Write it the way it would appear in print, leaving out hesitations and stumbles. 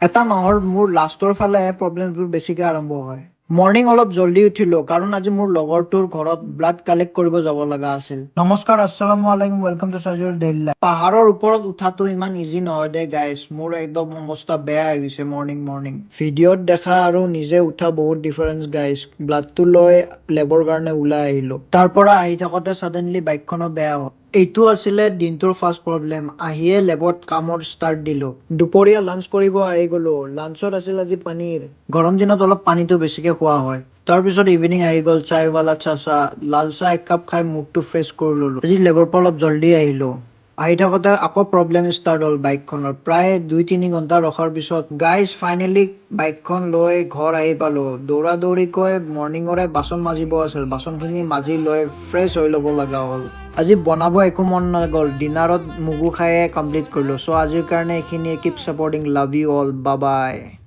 এটা মাহৰ মোৰ লাষ্টৰ ফালে প্ৰব্লেমবোৰ বেছিকে আৰম্ভ হয়। মৰ্ণিং অলপ জল্দি উঠিলো কাৰণ আজি মোৰ লগৰটোৰ ঘৰত ব্লাড কালেক্ট কৰিব যাব লগা আছিল। নমস্কাৰ, আসসালামু আলাইকুম, welcome to Sajul daily life. পাহাৰৰ ওপৰত উঠাটো ইমান ইজি নহয় দে গাইজ, মোৰ একদম অৱস্থা বেয়া হৈ গৈছে মৰ্ণিং। ভিডিঅ'ত দেখা আৰু নিজে উঠা বহুত ডিফাৰেঞ্চ গাইজ। ব্লাডটো লৈ লেবৰ কাৰণে ওলাই আহিলো। তাৰ পৰা আহি থাকোতে ছাডেনলি বাইকখনো বেয়া হ'ল। এইটো আছিলে দিনটোৰ ফাৰ্ষ্ট প্ৰব্লেম। আহিয়ে লেবত কামৰ ষ্টাৰ্ট দিলো। দুপৰীয়া লাঞ্চ কৰিব আহি গলো। লাঞ্চত আছিল আজি পনীৰ। গৰম দিনত অলপ পানীটো বেছিকে খোৱা হয়। তাৰ পিছত ইভিনিং আহি গ'ল, চায়ৱালা চাচা, লাল চাহ এক কাপ খাই মুডটো ফ্ৰেছ কৰি ললো। আজি লেবৰ পৰা অলপ জল্দি আহিলো। আহি থাকোতে আকৌ প্ৰব্লেম ষ্টাৰ্ট হ'ল বাইকখনৰ। প্ৰায় 2-3 ঘণ্টা ৰখাৰ পিছত গাইজ ফাইনেলি বাইকখন লৈ ঘৰ আহি পালো। দৌৰাদৌৰিকৈ মৰ্ণিঙৰে বাচন মাজিব আছিল। বাচনখিনি মাজি লৈ ফ্ৰেছ হৈ ল'ব লগা হ'ল। আজি বনাব একো মন নগ'ল। ডিনাৰত মগু খায়ে কমপ্লিট কৰিলো। চ' আজিৰ কাৰণে এইখিনিয়ে। Keep supporting, love you all, bye bye.